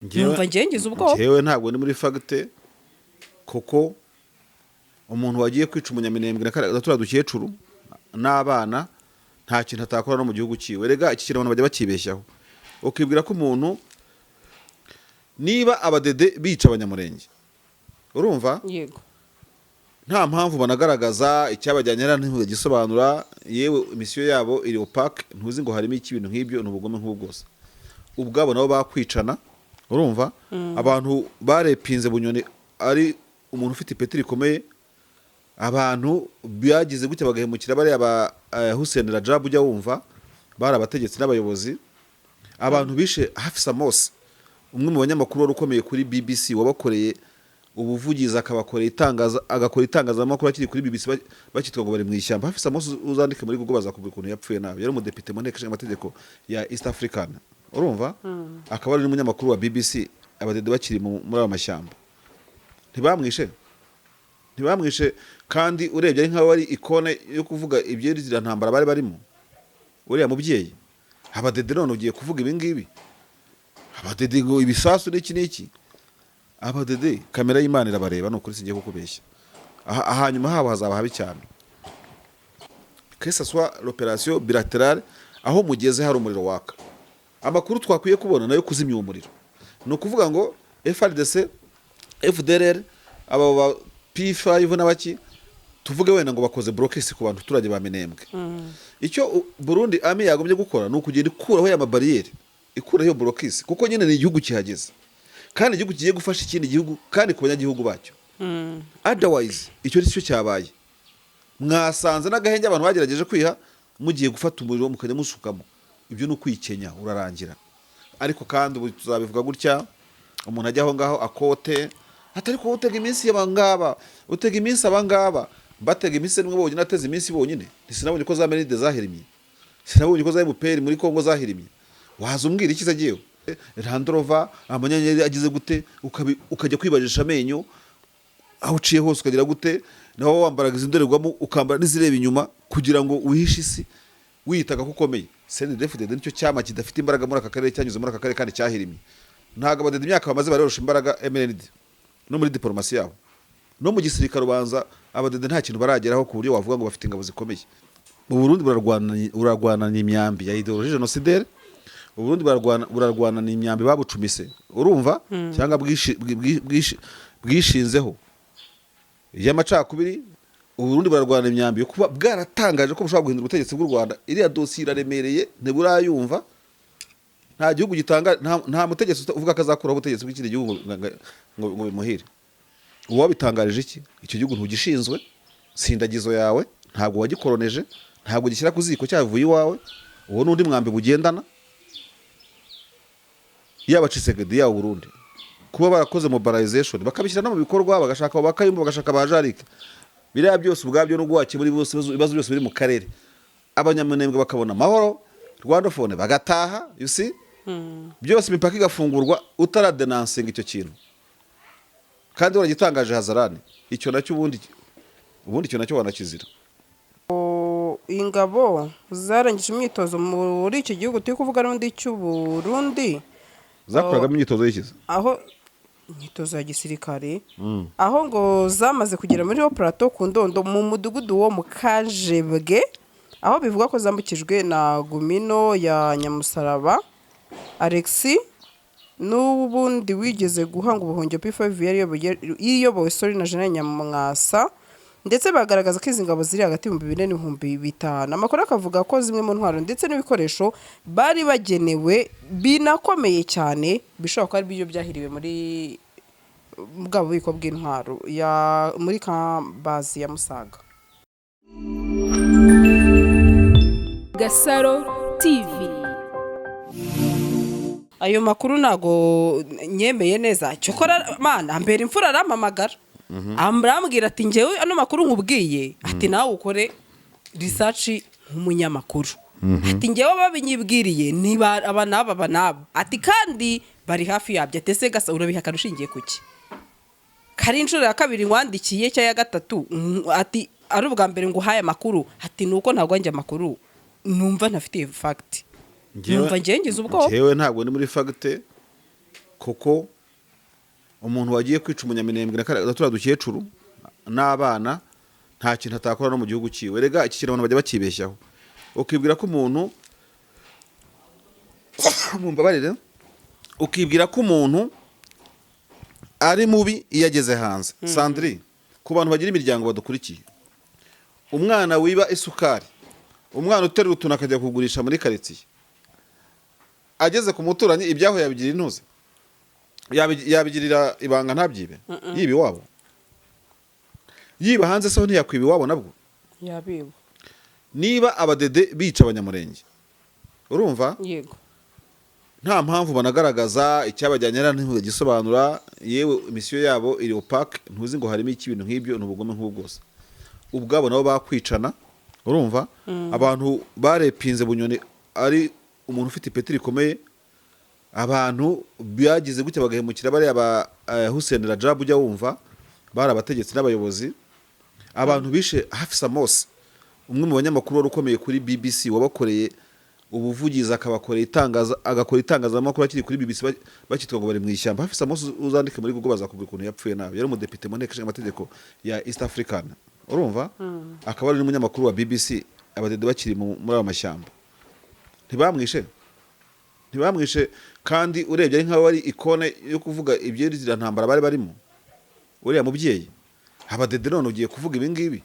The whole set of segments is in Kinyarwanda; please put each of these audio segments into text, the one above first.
numva ngize ubwoba jewe ntabwo ni muri fagite kuko umuntu wagiye kwica umunyaminembwe na turiya dukecuru n'abana nta kintu atakora no mu gihugu cyiwe. Rega iki kintu abantu bajya bakibeshyaho, ukibwira ko umuntu niba abadede bica abanyamurenge, urumva yego nta mpamvu banagaragaza icyabajyanye ntigisobanura, yewe imisiyo yabo iri opaque, ntuzi ngo harimo iki bintu nk'ibyo, ni ubugome nk'ubwo bwose. Ubwabo nabo bakwicana, urumva abantu barepinze Bunyoni ari umuntu ufite ipeti rikomeye, abantu byagize gutya bagahemukira bari aba Hussein Rajab ujya wumva bari abategetsi n'abayobozi, abantu bishe Hafsa Mose umwe mu banyamakuru wari ukomeye kuri BBC wabakoreye ubuvugizi agakora itangazamakuru akiri kuri BBC bakitwa ngo bari mu ishyamba. Hafsa Mose uzandike muri Google bazakubwira ukuntu yapfuye nabi, yari umudepite mu nteko ishinga amategeko ya East African, urumva akaba ari n'umunyamakuru wa BBC, abadede bakiri muri aba mashyamba. Ntibamwishe kandi urebye ari nkaho ari ikone yo kuvuga iby'iriya ntambara bari barimo. Uriya mubyeyi abadede none ugiye kuvuga ibi ngibi, abadede ngo ibisasu n'iki abadede kamera y'Imana irabareba, nukuri singiye kukubeshya. Hanyuma habo hazaba habi cyane, que ce soit l'opération bilatérale aho mugeze hari umuriro waka. Amakuru twakwiye kubona nayo kuzimya umuriro, no kuvuga ngo FRDC FDLR aba ba P5 n'abaki tuvuge wenda ngo bakoze blockade ku bantu turage bamenembwe. Icyo Burundi ami yagombye gukora no kugenda ikuraho ya mabarriere, ikuraho blockade kuko nyine ni igihugu kihageze kandi igihugu kigiye gufasha ikindi gihugu kandi ku banyagihugu bacyo. Otherwise icyo cyo cyabaye mwasanze n'agahenge abantu bagerageje kwiha mugiye gufata umuriro mukajya musukamo, ibyo no kwikenya urarangira. Ariko kandi ubu tuzabivuga gutya, umuntu ajya aho ngaho akote atari ko utega iminsi y'abangaba, utega iminsi abangaba batega iminsi nimwe bonyine, ateze iminsi bonyine. Sinabonye ko za Menide zahirimye, sinabonye ko za MPR muri Kongo zahirimye. Waza umbwira iki zagiyeho Randrova amanyenyeri agize gute, ukajya kwibajisha amenyo aho uciye hose ukagira gute, naho wambaraga izindorerwamo ukambara n'izireba inyuma kugira ngo uhishe isi wiyitaga ko ukomeye. CNDD-FDD nicyo cyama kidafite imbaraga muri aka karere, cyanyuze muri aka karere kandi cyahirimye. Ntago abadede imyaka bamaze barorosha imbaraga MND no muri diplomasi yabo no mu gisirikare ubanza abadede nta kintu barageraho ku buryo wavuga ngo bafite ingabo zikomeye. Mu Burundi burarwana n'imyambi ya ideologie génocidaire, u Burundi burarwana n'imyambi babucumise, urumva cyangwa bwishinzeho y'amacakubiri. U Burundi burarwana imyambi yo kuba bwaratangaje ko bushobora guhindura ubutegetsi bw'u Rwanda. Iriya dossier iraremereye ntiburayumva, nta gihugu gitanga nta mutegetsi uvuga akazakuraho ubutegetsi bw'ikindi gihugu ngo bimuhire. Uwo bitangarije iki? Icyo gihugu ntugishinzwe, sindagizo yawe ntabwo wagikoroneje, ntabwo gishyira ku ziko cyavuye iwawe, uwo n'undi mwambi bugendana. Yaba Tshisekedi yawo Burundi kuba barakoze mobilization bakabishyira no mu bikorwa, bagashaka bakayumva, bagashaka bajarike, biriya byose ubwabyo no gwaki muri bose ibibazo byose biri mu karere, abanyamunembwe bakabona amahoro, Rwandaphone bagataha, you see byose imipaka igafungurwa utaradenansinga icyo kintu kandi waragitangaje hazarane. Icyo nacyo ubundi icyo nacyo wanakizira. Ingabo zarangije imyitozo muri icyo gihugu turi kuvuga n'undi cy'u Burundi zakoragamo imyitozo y'ikiza, aho imyitozo ya gisirikare aho ngo zamaze kugera muri Plateau ku Ndondo mu mudugudu wo mu Kajebwe, aho bivuga ko zambukijwe na Gumino ya Nyamusaraba. Alexis n'ubundi wigeze guhanga ubuhungiro P5 iyobowe na Jenerali Nyamwasa, ndetse bagaragaza ko izi ngabo ziri hagati mu 2000 n'ibihumbi 500. Amakuru akavuga ko zimwe mu ntwaro ndetse n'ibikoresho bari bagenewe binakomeye cyane bishobora ko ari byo byahiriwe muri bwa bubiko bw'intwaro ya muri kambazi ya Musaga. Gasaro TV. Ayo makuru nago nyemeye neza, cyokora mana mbere imfura aramamagara amrambwira ati ngewe ano makuru nkubwiye ati nawe ukore research nk'umunyamakuru, ati ngewe babinyibwiriye niba abanaba ati kandi bari hafi yabyo, ati se Gasa urabihaka rushingiye kuki? Kari inshuro ya kabiri ngwandikiye cya ya gatatu ati ari ubwa mbere ngo haye makuru, ati nuko ntabwo njye makuru numva ntafite fact. Numva ngize ubwo jewe ntabwo ni muri fact, kuko umuntu wagiye kwica umunyaminembwe na turiya dukecuru n'abana nta kintu atakora no mu gihugu cyiwe. Rega iki kintu abantu bajya bakibeshyaho, ukibwira ko umuntu mumbabarire, ukibwira ko umuntu ari mubi iyo ageze hanze. Sandrine, ku bantu bagira imiryango badukurikiye, umwana wiba isukari, umwana uterura utuntu akajya kugurisha muri karitsiye, ageze ku muturanyi ibyaho yabigira intuze, yabigirira ibanga ntabyibe, yiba iwabo, yiba hanze se ntiyakwiba iwabo nabwo yabiba. Niba abadede bica abanyamurenge, urumva Yego. nta mpamvu banagaragaza icyabajyanye ntigisobanura, yewe imisiyo yabo iri opaque, ntuzi ngo harimo iki ibintu nk'ibyo, n'ubugome nk'ubwo bwose. Ubwabo nabo bakwicana, urumva abantu barepinze Bunyoni ari umuntu ufite ipeti rikomeye, abantu byagize gutya bagahemukira bariya ba Hussein Rajab, ujya wumva bari abategetsi n'abayobozi. Abantu bishe Hafsa Mose, umwe mu banyamakuru wari ukomeye kuri BBC, wabakoreye ubuvugizi agakora itangazamakuru akiri kuri BBC bakitwa ngo bari mu ishyamba. Hafsa Mose uzandike muri Google bazakubwira ukuntu yapfuye nabi. Yari umudepite mu nteko ishinga amategeko ya East African, urumva akaba ari n'umunyamakuru wa BBC. Abadede bakiri muri aya mashyamba, ntibamwishe kandi urebye ari nkaho ari ikone yo kuvuga iby'iriya ntambara bari barimo. Uriya mubyeyi, abadede none ugiye kuvuga ibi ngibi,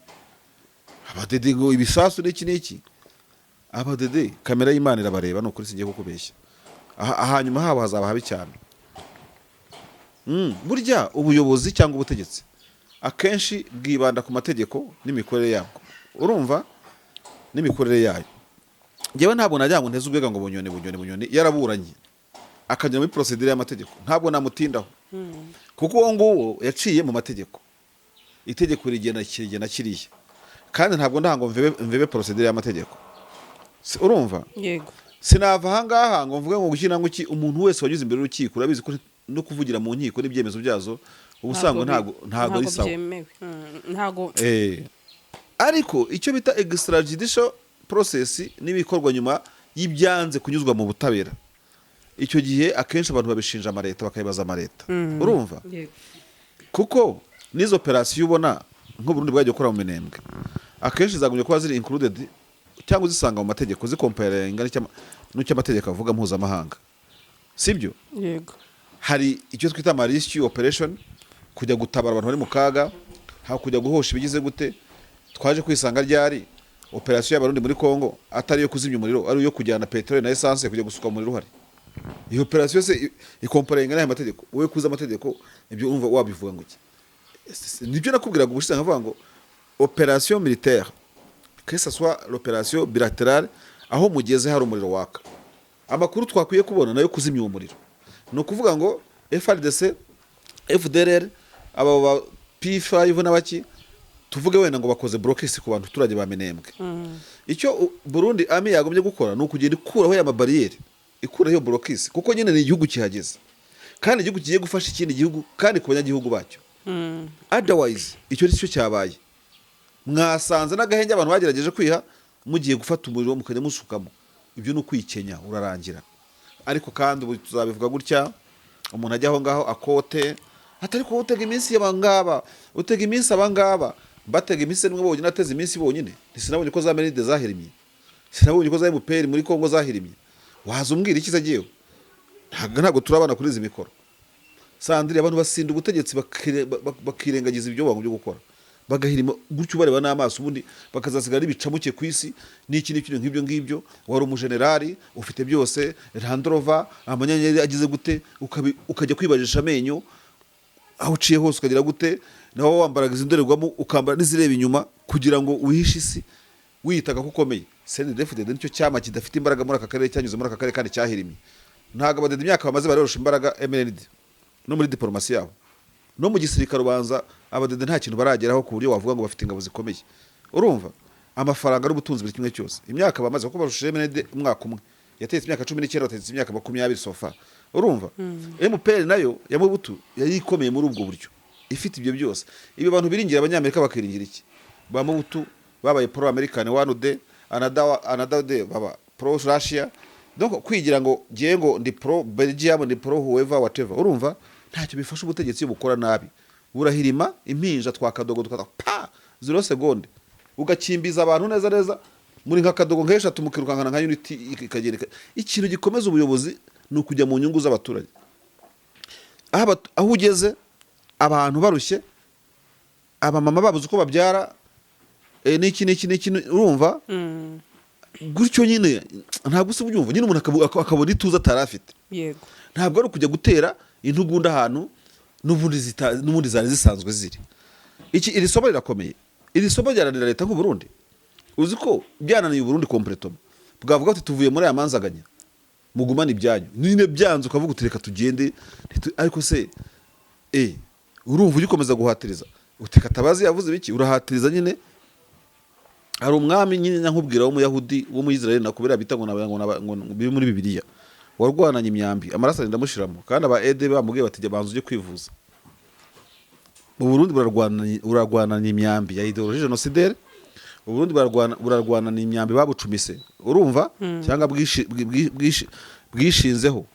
abadede ngo ibisasu n'iki, abadede kamera y'Imana irabareba, ni ukuri singiye kukubeshya. Hanyuma habo hazaba habi cyane. Burya ubuyobozi cyangwa ubutegetsi akenshi bwibanda ku mategeko n'imikorere yabwo, urumva n'imikorere yayo. Ngewe ntabwo najya ngo nteze ubwega ngo Bunyoni yaraburanye akajya muri procedure y'amategeko, ntabwo namutindaho kuko uwo nguwo yaciye mu mategeko, itegeko rigena kiriya, kandi ntabwo ndahango mvebe procedure y'amategeko, urumva. Yego. Sinava ahangaha ngo mvuge ngo gushyira ngo umuntu wese wanyuze imbere y'urukiko, urabizi ko no kuvugira mu nkiko n'ibyemezo byazo ubusanga ntabwo ari sawa, ntabwo. Ariko icyo bita extrajudicial process n'ibikorwa nyuma y'ibyanze kunyuzwa mu butabera, icyo gihe akenshi abantu babishinja amaleta, bakayibaza amaleta, urumva. Kuko n'izo operasiyo ubona nko Burundi bwagiye gukora mu Minembwe, akenshi zagumye kuba ziri included cyangwa zisanga mu mategeko, zikomparinga n'icyo amategeko avuga mpuzamahanga, sibyo? Yego. Hari icyo twita rescue operation, kujya gutabara abantu bari mu kaga, kujya guhosha ibigize gute. Twaje kwisanga ryari operasiyo y'abarundi muri Kongo atari yo kuzimya umuriro, ari yo kujyana petrol na essence kujya gusuka umuriro uhari. Iyo operasiyo se ikomparinga n'aya mategeko, wowe kuza amategeko ibyo umva wabivuga ngo iki? Nibyo nakubwiraga ubushize nkavuga ngo operation militaire, que ce soit l'opération bilatérale, aho mugeze hari umuriro waka, amakuru twakwiye kubona nayo kuzimya uwo muriro. Ni ukuvuga ngo FARDC, FDLR, aba ba P5 n'abaki, tuvuge wenda ngo bakoze blockade ku bantu turage ba Minembwe. Icyo Burundi Army yagombye gukora ni ukugenda ikuraho ya mabarriere, ikuraho blockade, kuko nyine ni igihugu kihageze kandi igihugu kigiye gufasha ikindi gihugu kandi ku banyagihugu bacyo. Otherwise icyo cyo cyabaye, mwasanze n'agahenge abantu bagerageje kwiha, mugiye gufata umuriro mukajya musukamo, ibyo ni ukwikenya, urarangira. Ariko kandi ubu tuzabivuga gutya, umuntu ajya aho ngaho akote, atari ko utega iminsi y'abangaba, utega iminsi abangaba, batega iminsi nimwe bonyine, ateze iminsi bonyine. Sinabonye ko za Menide zahirimye, sinabonye ko za MPR muri Kongo zahirimye. Waza umbwira iki zagiyeho? Ntabwo turabana kuri izi mikoro. Sandrine, abantu basinda ubutegetsi bakirengagiza ibyo bagomba gukora, bagahirima gutyo bareba n'amaso, ubundi bakazasigara bicamuke ku isi n'iki nk'ibyo ngibyo. Wari umujenerali ufite byose, Landrova, amanyenyeri agize gute, ukajya kwibajisha amenyo aho uciye hose, ukagira gute, naho wambaraga izindorerwamo ukambara n'izireba inyuma kugira ngo wihishe isi, wiyitaga ko ukomeye. CNDD-FDD nicyo cyama kidafite imbaraga muri aka karere, cyanyuze muri aka karere kandi cyahirimye. Ntabwo abadede imyaka bamaze barorosha imbaraga MND no muri diplomasi yabo, no mu gisirikare ubanza abadede nta kintu barageraho ku buryo wavuga ngo bafite ingabo zikomeye, urumva. Amafaranga n'ubutunzi buri kimwe cyose, imyaka bamaze kuko barushije MND umwaka umwe, yatetse imyaka 19, batetse imyaka 20 sofa, urumva. MPR nayo ya Mobutu yari ikomeye muri ubwo buryo, ifite ibyo byose. Ibi bantu biringira abanyamerika bakiringira iki? Ba Mobutu babaye pro American one day, another day baba pro Russia, donc kwigira ngo ngiye ngo ndi pro Belgium ndi pro whoever whatever urumva ntacyo bifasha ubutegetsi iyo bukora nabi burahirima impinja twakadogo tukata pa 0 seconde ugakimbiza abantu neza neza muri nk'akadogo nk'eshatu mukirukankana nka unity ikagereka ikintu gikomeza ubuyobozi ni ukujya mu nyungu z'abaturage aho ugeze abantu barushye abamama babuze uko babyara n'iki urumva gutyo nyine ntabwo se ubyumva nyine umuntu akabona ituza atarafite yego ntabwo ari kujya gutera intugunda ahantu n'ubundi zari zisanzwe ziri iri somo rirakomeye iri somo ryananira leta nk'u Burundi uzi ko byananiye u Burundi completement bwavuga ati tuvuye muri aya manzaganya mugumana ibyanyu nyine byanze ukavuga utereka tugende ariko se urumva ugikomeza guhatiriza uteka tabazi yavuze biki urahatiriza nyine hari umwami nyine nkubwira w'umuyahudi wo mu Israel nakubera bita ngo biri muri Bibiliya warwananye imyambi amaraso ndamushiramo kandi aba ede bamubwiye bati banzu uje kwivuza mu Burundi burarwananye imyambi ya ideologie génocidaire u Burundi burarwananye imyambi babucumise urumva cyangwa bwishinzeho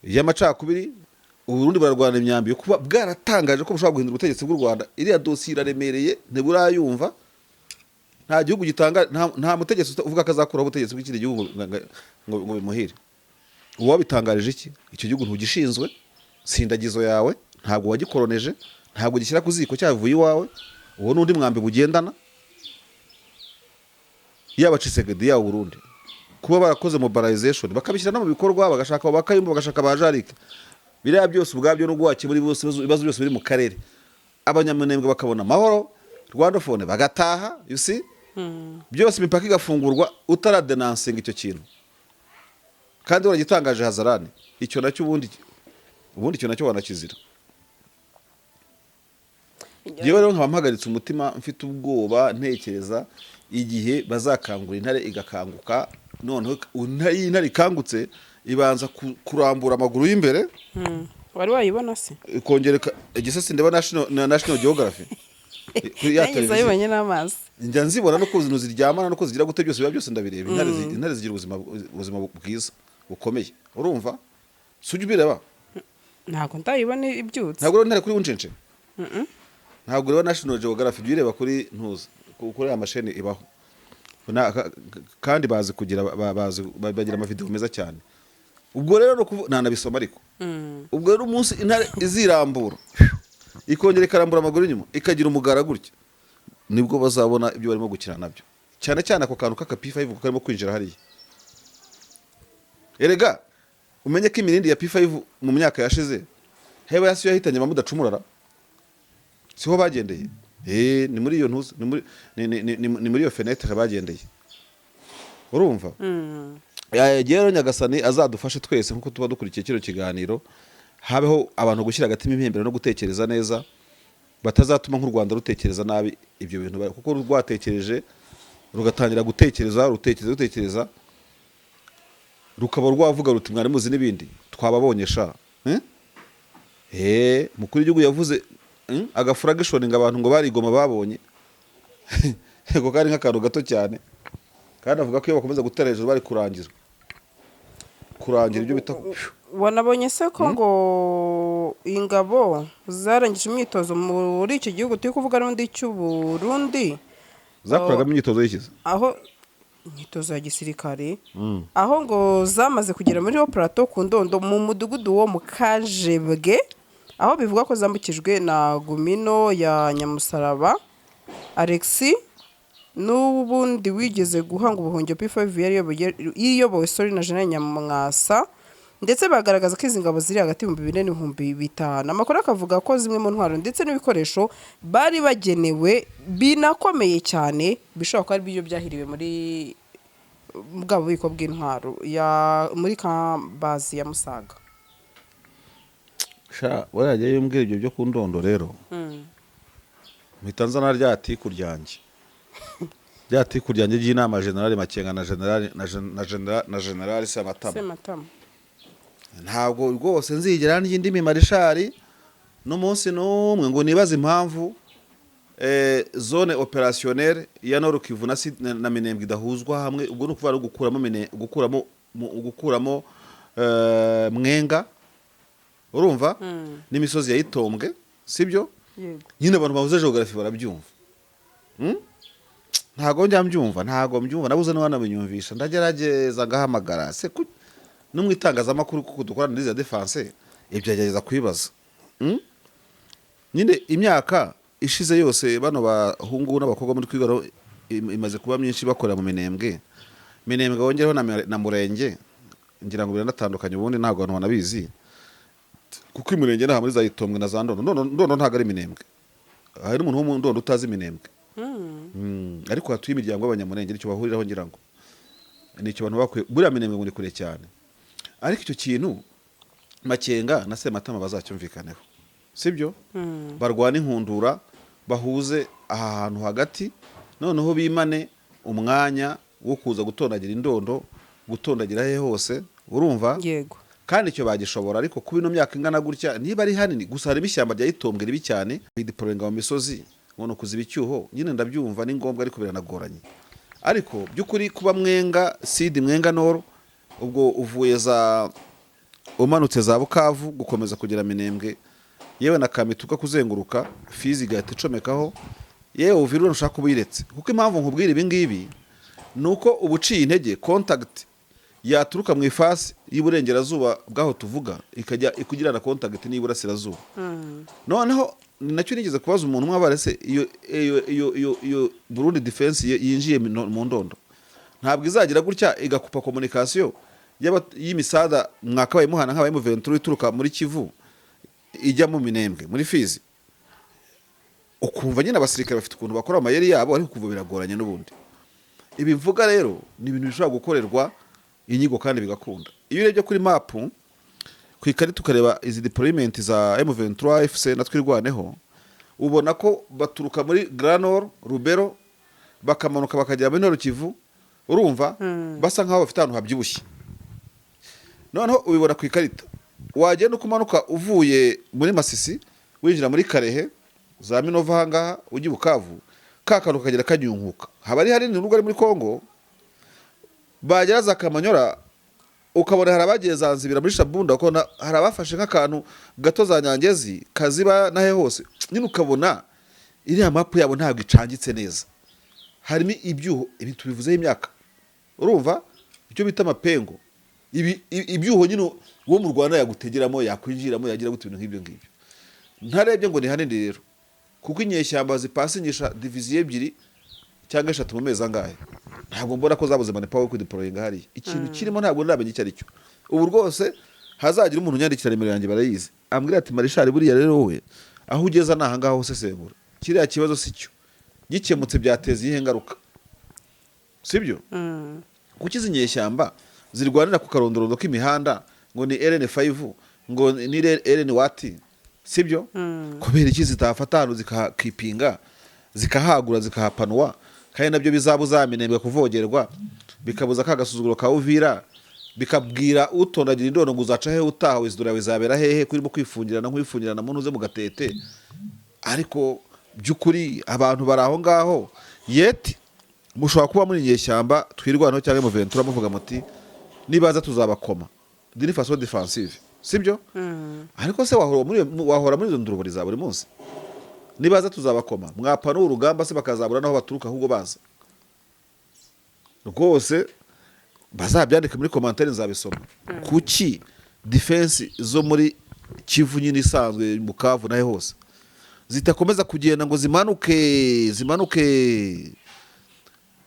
y'amacakubiri u Burundi burarwananye imyambi yo kuba bwaratangaje ko bushobora guhindura ubutegetsi bw'u Rwanda iriya dossier iraremereye ntiburayumva nta gihugu gitanga nta mutegetsi uvuga ko azakuraho ubutegetsi bw'ikindi gihugu ngo bimuhire uwo bitangarije iki icyo gihugu ntugishinzwe sindagizo yawe ntabwo wagikoroneje ntabwo gishyira ku ziko cyavuye iwawe uwo n'undi mwambi bugendana yaba Tshisekedi yawe Burundi kuba barakoze mobilization bakabishyira no mu bikorwa bagashaka bakayumba bagashaka bajarika biriya byose ubwabyo n'ubwo wakemura ibibazo byose biri mu karere abanyamunembwe bakabona amahoro Rwandaphone bagataha you see byose imipaka igafungurwa utaradenansinga icyo kintu kandi waragitangaje hazarane icyo nacyo ubundi icyo nacyo wanakizira yewe rero nkabamhagaritse umutima mfite ubwoba ntekereza igihe bazakangura intare igakanguka noneho intare ikangutse ibanza kurambura amaguru y'imbere wari wayibona se kongereka igisasi ndeba national geography yagize yibanye n'amazi njya nzibona no kuzi ziryamana no kuzigira gute byose biba byose ndabireba intare zigira ubuzima bwiza bukomeye urumva sujye ubireba ntabwo ndayibona ibyutse ntabwo intare kuri uncence ntabwo reba national geography byireba kuri ntuza kuri aya masheni ibaho kandi bazi kugira bagira amavideo meza cyane ubwo rero nanabisoma ariko ubwo rero umunsi intare izirambura ikongera ikarambura amaguru inyuma ikagira umugara gutya nibwo bazabona ibyo barimo gukina nabyo cyane cyane ako kantu k'aka P5 karimo kwinjira hariya erega umenye ko imirindi ya P5 mu myaka yashize heba yasiyo yahitanye bamudacumurara siho bagendeye ni muri iyo ntuza ni muri iyo fenêtre bagendeye urumva yagero Nyagasani azadufashe twese nkuko tuba dukurikiye kino kiganiro habeho abantu gushyira agatima impembero no gutekereza neza batazatuma nk'u Rwanda rutekereza nabi ibyo bintu kuko rwatekereje rugatangira gutekereza rukaba rwavuga ruti mwari muzi n'ibindi twababonye sha mukuru w'igihugu yavuze agafragation ngo abantu ngo barigoma babonye ego kari nk'akantu gato cyane kandi avuga ko iyo bakomeza gutera hejuru bari kurangira ibyo bita wanabonye se ko ngo ingabo zarangije imyitozo muri icyo gihugu turi kuvuga n'undi cy'u Burundi zakoragamo imyitozo y'ikiza aho imyitozo ya gisirikare aho ngo zamaze kugera muri Plateau ku Ndondo mu mudugudu wo mu Kajebwe aho bivuga ko zambukijwe na Gumino ya Nyamusaraba Alexis n'ubundi wigeze guhanga ubuhungiro P5 iyobowe na Jenerali Nyamwasa ndetse bagaragaza ko izi ngabo ziri hagati mu 2000 n'ibihumbi 500 amakuru akavuga ko zimwe mu ntwaro ndetse n'ibikoresho bari bagenewe binakomeye cyane bishobora ko ari byo byahiriwe muri bwa bubiko bw'intwaro muri kambazi ya Musaga warajya yumbwira ibyo byo ku Ndondo rero muhitanza na ryatiku ryanjye ry'inama General Makenga na General Sematama ntabwo rwose nzigera n'indimi marishari n'umunsi n'umwe ngo nibaze impamvu zone opérationnelle ya Nord Kivu na Minembwe idahuzwa hamwe ubwo no kuva gukuramo gukuramo mwenga urumva n'imisozi yayitombwe sibyo nyine abantu bavuze geography barabyumva ntago mbyumva nabuze n'abanabinyumvisha ndagerageza ngahamagara se no mu itangazamakuru kuko dukorana n'iza defense ibyo yagerageza kwibaza nyine imyaka ishize yose bano bahungu n'abakobwa muri kwigaro imaze kuba myinshi bakorera mu minembwe wongereho na murenge ngira ngo biranatandukanye ubundi ntabwo abantu banabizi kuko imurenge nta muri zayitombwe na za ndondo ntabwo ari minembwe hari umuntu wo mu ndondo utazi minembwe ariko hatuye imiryango y'abanyamurenge nicyo bahuriraho ngira ngo nicyo abantu bakwiye buriya minembwe muri kure cyane ariko icyo kintu Makenga na Sematama bazacyumvikaneho sibyo barwana inkundura bahuze aha hantu hagati noneho bimane umwanya wo kuza gutondagira indondo gutondagira he hose urumva yego kandi icyo bagishobora ariko kuba ino myaka ingana gutya niba ari hanini gusa hari ishyamba ryayitombwe ribi cyane bidiporoyinga mu misozi ubona kuziba icyuho nyine ndabyumva ni ngombwa ariko biranagoranye ariko by'ukuri kuba mwenga sidi mwenga noro ubwo uvuye za umanutse za Bukavu gukomeza kugera Minembwe yewe na Kamituka kuzenguruka Fizi gahita icomekaho yewe uvirura ushaka ubiretse kuko impamvu nkubwira ibi ngibi nuko ubuciye intege contact yaturuka mu ifasi y'Iburengerazuba bwaho tuvuga ikajya ikugirana contact n'Iburasirazuba noneho nacyo nigeze kubaza umuntu mwabarese iyo Burundi defense yinjiye mu ndondo ntabwo izagira gutya igakupa communication y'imisada mwakabaye muhana nk'abaye mu Ventura ituruka muri Kivu ijya mu Minembwe muri Fizi ukumva nyine abasirikare bafite ukuntu bakora amayeri yabo ariko kuva biragoranye n'ubundi ibi mvuga rero ni ibintu bishobora gukorerwa inyigo kandi bigakunda iyo urebye kuri map ku ikarita ukareba izi deployment za M23 FC na twirwaneho ubona ko baturuka muri Granor Rubero bakamanuka bakajya muri Nord Kivu urumva basa nkaho bafite ahantu habyibushye noneho ubibona ku ikarita wagenda kumanuka uvuye muri Masisi winjira muri Karehe za Minova hangaha ujya Bukavu kakanu kagera kanyunguka haba ari hari n'urugo ari muri Kongo bagera za Kamanyora ukabona harabagiye Zanzibira muri Shabunda ukabona harabafashe nk'akantu gato za Nyangezi kaziba nahe hose nyine ukabona iriya map yabo ntabwo icangitse neza harimo ibyuho ibi tubivuzeho imyaka urumva icyo bita amapengo ibyuho nyine wo mu Rwanda yagutegeramo yakwinjiramo yagira gute ibintu nk'ibyo ngibyo ntarebye ngo ni hanini rero kuko inyeshyamba zipasinyisha diviziyo ebyiri cyangwa eshatu mu mezi angahe ntabwo mbona ko zabuze manpower ku deploying hari ikintu kirimo ntabwo namenye icyo aricyo ubu rwose hazagira umuntu unyandikira nimero yanjye barayizi ambwira ati Marishal buriya rero wowe aho ugeza naha ngaho hose sembura kiriya kibazo sicyo gikemutse byateza ihe ngaruka sibyo kuki izinyeshyamba zirwanira ku karondorondo k'imihanda ngo ni LN5 ngo ni LN wati sibyo kubera iki zitafata hano zikakipinga zikahagura zikahapanwa kandi nabyo bizabuza Minembwe kuvogerwa bikabuza kagasuzuguro ka Uvira bikabwira utondagira indono ngo uzaca he utaha wizidura wizabera hehe kurimo kwifungirana nk'wifungirana mu ntuze mu gatete ariko byukuri abantu baraho ngaho yeti mushobora kuba muri nyeshyamba twirwanaho cyangwa mu Ventura muvuga muti nibaza tuzabakoma dini façon defensive sibyo ariko se wahora muri izo nduruburi za buri munsi nibaza tuzabakoma mwapana urugamba se bakazabura naho baturuka ahubwo baza rwose bazabyandika muri commentaire nzabisoma kuki defense zo muri Kivu nyine isanzwe mu Bukavu nahe hose zitakomeza kugenda ngo zimanuke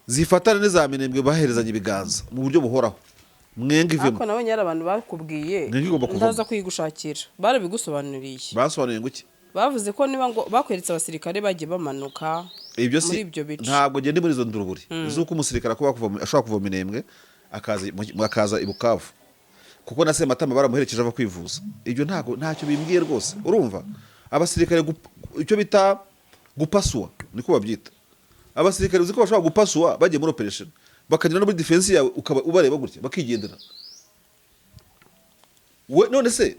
zifatane neza Minembwe baherezanye ibiganza mu buryo buhoraho mwenga ivemo ariko nabonye ari abantu bakubwiye ndaza kwigushakira barabigusobanuriye basobanuye nguki bavuze ko niba ngo bakweretse abasirikare bagiye bamanuka ibyo muri si ibyo bice ntabwo gende muri izo nduruburi zuko umusirikare ashobora kuva Minembwe akaza ibukavu kuko na Sematama baramuherekeje ava kwivuza ibyo ntacyo bimbwiye rwose urumva abasirikare icyo bita gupasua niko babyita abasirikare uziko bashobora gupasua bagiye muri operation bakagenda no muri defense yawe ukaba ubareba gutya bakigendera none se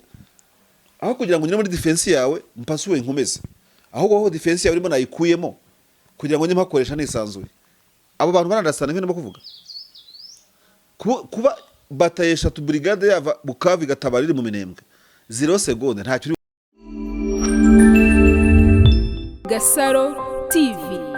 aho kugira ngo nyine muri defense yawe mpasuwe nkomeze aho defense yawe irimo nayikuyemo kugira ngo njye mpakoresha nisanzuye abo bantu barandarasana nk'ino kuvuga kuba bataye 3 brigade yava Bukavu igatabara iri mu Minembwe 0 seconde ntacyo Gasaro TV.